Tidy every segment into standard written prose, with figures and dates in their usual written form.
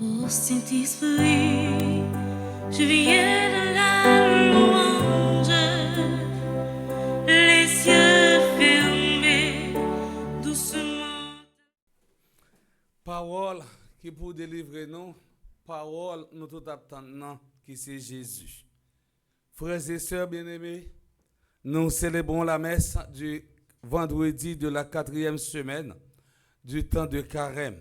Ô Saint-Esprit, je viens de la louange, les yeux fermés, doucement. Parole qui pour délivrer nous, parole nous tout attendons qui c'est Jésus. Frères et sœurs bien-aimés, nous célébrons la messe du vendredi de la 4e semaine du temps de Carême.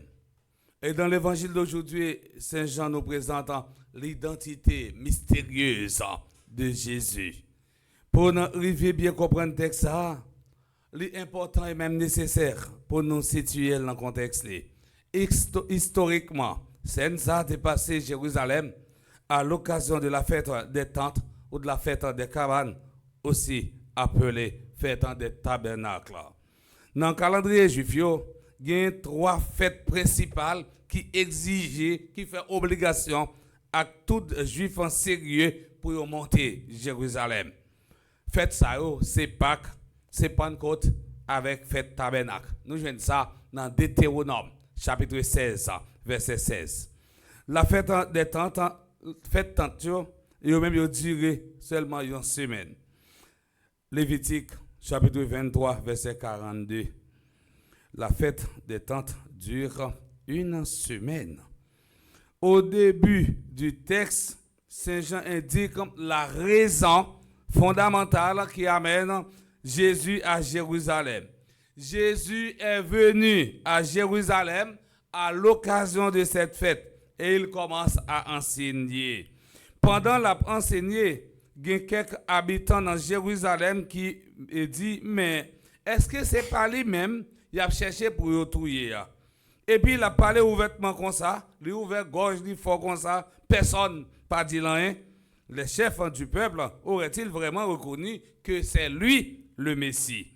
Et dans l'évangile d'aujourd'hui, Saint Jean nous présente l'identité mystérieuse de Jésus. Pour nous arriver bien comprendre le texte, l'important et même nécessaire pour nous situer dans le contexte. Historiquement, Saint Jean a dépassé Jérusalem à l'occasion de la fête des tentes ou de la fête des cabanes, aussi appelée fête des tabernacles. Dans le calendrier juif, il y a 3 fêtes principales qui exigent, qui font obligation à tout juif en sérieux pour monter Jérusalem. Fête ça, c'est Pâques, c'est Pentecôte avec fête tabernacle. Nous jouons ça dans Deutéronome, chapitre 16, verset 16. La fête des tentes, fête tente, il même duré seulement une semaine. Lévitique, chapitre 23, verset 42. La fête des tentes dure une semaine. Au début du texte, Saint Jean indique la raison fondamentale qui amène Jésus à Jérusalem. Jésus est venu à Jérusalem à l'occasion de cette fête et il commence à enseigner. Pendant l'enseigner, il y a quelques habitants dans Jérusalem qui disent, mais est-ce que c'est pas lui-même il a cherché pour le trouver? Et puis il a parlé ouvertement comme ça, il a ouvert gorge, il fort comme ça, personne pas dit rien. Les chefs du peuple auraient-ils vraiment reconnu que c'est lui le Messie?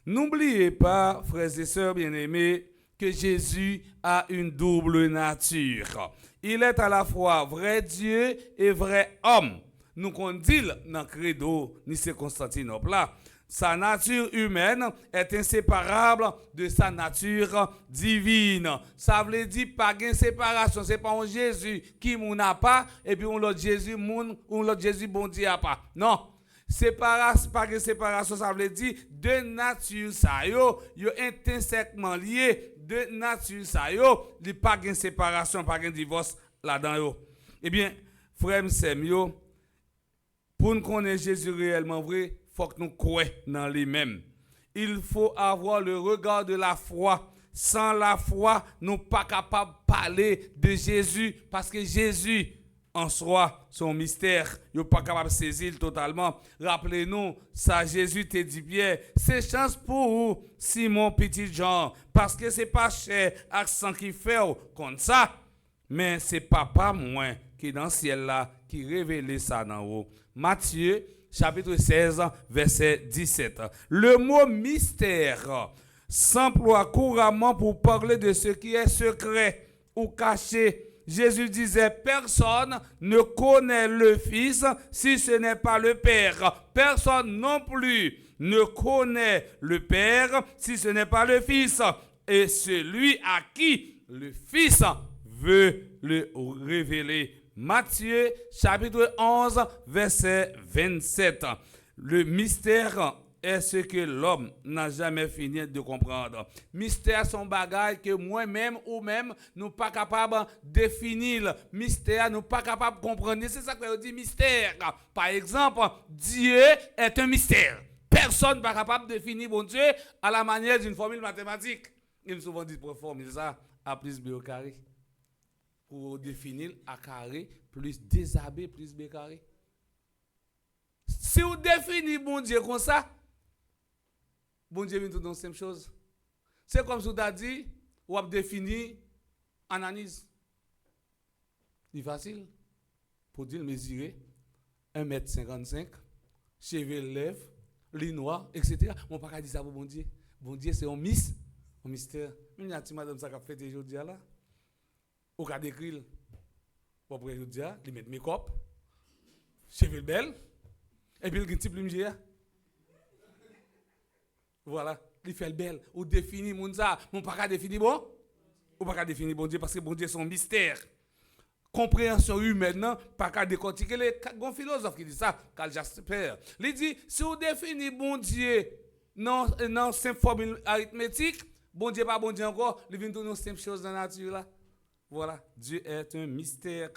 N'oubliez pas, frères et sœurs bien-aimés, que Jésus a une double nature. Il est à la fois vrai Dieu et vrai homme. Nous qu'on dit dans le credo, ni c'est Constantinople là. Sa nature humaine est inséparable de sa nature divine. Ça veut dire pas de séparation. C'est pas un Jésus qui n'a pas et puis un autre Jésus ou l'autre Jésus bon Dieu a pas. Non. Séparation, pas de séparation, ça veut dire deux natures ça yo intrinsèquement liés. Deux natures ça yo, il pas de séparation, pas de divorce là-dedans yo. Eh bien, frère Semio, pour nous connaître Jésus réellement vrai, il faut que nous croyons dans lui-même. Il faut avoir le regard de la foi. Sans la foi, nous ne sommes pas capables de parler de Jésus parce que Jésus, en soi, son mystère, nous ne sommes pas capables de saisir totalement. Rappelez-nous, ça Jésus te dit bien, c'est chance pour vous, Simon Petit Jean, parce que ce n'est pas cher accent qui fait comme ça, mais c'est papa moi qui est dans le ciel là, qui révèle ça dans haut. Matthieu, chapitre 16, verset 17. Le mot mystère s'emploie couramment pour parler de ce qui est secret ou caché. Jésus disait, personne ne connaît le Fils si ce n'est pas le Père. Personne non plus ne connaît le Père si ce n'est pas le Fils. Et celui à qui le Fils veut le révéler. Matthieu chapitre 11 verset 27. Le mystère est ce que l'homme n'a jamais fini de comprendre. Mystère sont bagages que moi-même ou même nous pas capables de définir. Mystère nous pas capables de comprendre. C'est ça que je dis mystère. Par exemple, Dieu est un mystère. Personne n'est pas capable de définir bon Dieu à la manière d'une formule mathématique. Il me souvent dit pour formuler ça A plus B au carré. Pour définir A carré plus 2AB plus B carré. Si vous définissez bon Dieu comme ça, bon Dieu vient tout dans la même chose. C'est comme si vous avez dit, vous avez défini analyse. C'est facile. Pour dire mesurer 1,55 m, cheveux lèvres, lit noir, etc. On ne peut pas dire ça pour bon Dieu. Bon Dieu, c'est un mystère. Même il y a une madame qui a fait aujourd'hui là. Au cas d'écrire, pour aujourd'hui, il met make-up, cheveux belles, et puis il a un petit plume. Voilà, il fait le bel. Ou définit mon ça, on pas définir bon. Ou pas définir bon Dieu parce que bon Dieu c'est un mystère. compréhension humaine, non, pas qu'à décortiquer les grands philosophes qui disent ça, Karl Jasper. Il dit, si vous définissez bon Dieu non simple formule arithmétique, bon Dieu pas bon Dieu encore, il vient de nous simple chose dans la nature là. Voilà, Dieu est un mystère.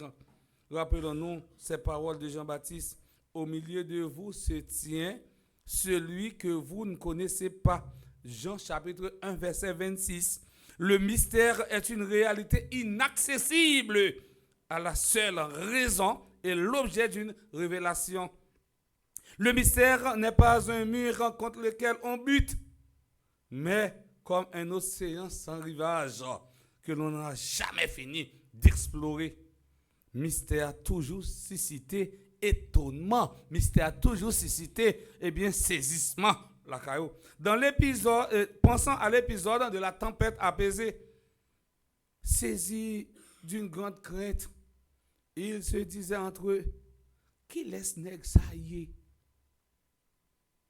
Rappelons-nous ces paroles de Jean-Baptiste. Au milieu de vous se tient celui que vous ne connaissez pas. Jean chapitre 1 verset 26. Le mystère est une réalité inaccessible à la seule raison et l'objet d'une révélation. Le mystère n'est pas un mur contre lequel on bute, mais comme un océan sans rivage que l'on n'a jamais fini d'explorer. Mystère a toujours suscité étonnement. Mystère a toujours suscité, saisissement. Dans l'épisode, pensant à l'épisode de la tempête apaisée, saisi d'une grande crainte, ils se disaient entre eux, qui laisse nèg ça y est?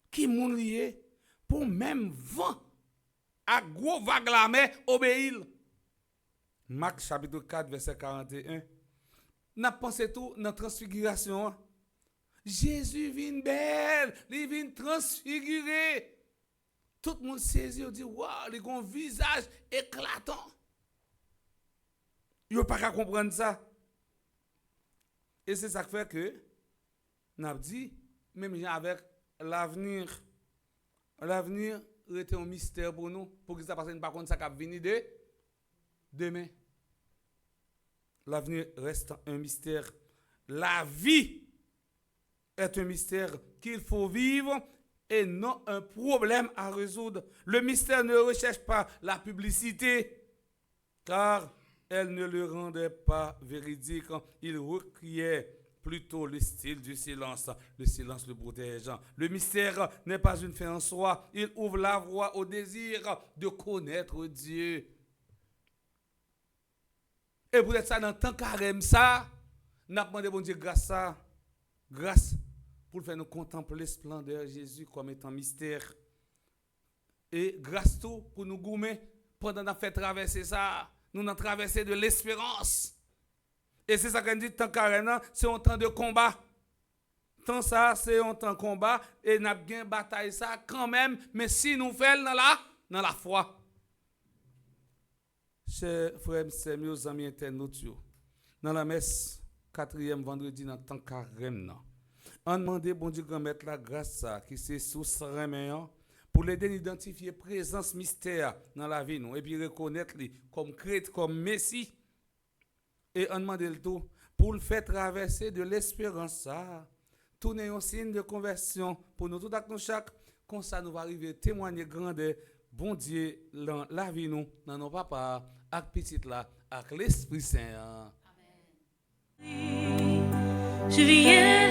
Qui moun lié pour même vent à gros vague la mer obéir. Marc chapitre 4 verset 41. N'a pensé tout dans transfiguration. Jésus vient belle, il vient transfiguré. Tout le monde saisit, dit waouh, il a un visage éclatant. Il n'a pas qu'à comprendre ça. Et c'est ça qui fait que n'a dit même avec l'avenir était un mystère pour nous, pour que ça passe par contre ça qui venir de demain. L'avenir reste un mystère. La vie est un mystère qu'il faut vivre et non un problème à résoudre. Le mystère ne recherche pas la publicité, car elle ne le rendait pas véridique. Il requiert plutôt le style du silence. Le silence le protège. Le mystère n'est pas une fin en soi. Il ouvre la voie au désir de connaître Dieu. Et pour être ça, dans le temps carême, ça, nous avons demandé bon Dieu grâce ça. Grâce pour faire nous contempler la splendeur de Jésus comme étant mystère. Et grâce tout pour nous goumer pendant qu'on fait traverser ça. Nous avons traversé de l'espérance. Et c'est ça qu'on dit, temps carême, c'est un temps de combat. Tant ça, c'est un temps de combat. Et nous avons gagné bataille ça quand même. Mais si nous faisons dans la foi. Chers frères et mes amis internautes, dans la messe, 4e vendredi, dans le temps carême, on demande bon Dieu de mettre la grâce qui c'est sous sa pour l'aider à identifier la présence mystère dans la vie, nous, et puis reconnaître lui comme Christ, comme Messie. Et on demande le tout pour le faire traverser de l'espérance. Tourner un signe de conversion pour nous, tout à nous chaque, comme ça nous va arriver à témoigner grandeur, bon Dieu, dans la vie, nous, dans nos papas, avec petit là, avec l'Esprit Saint. Je viens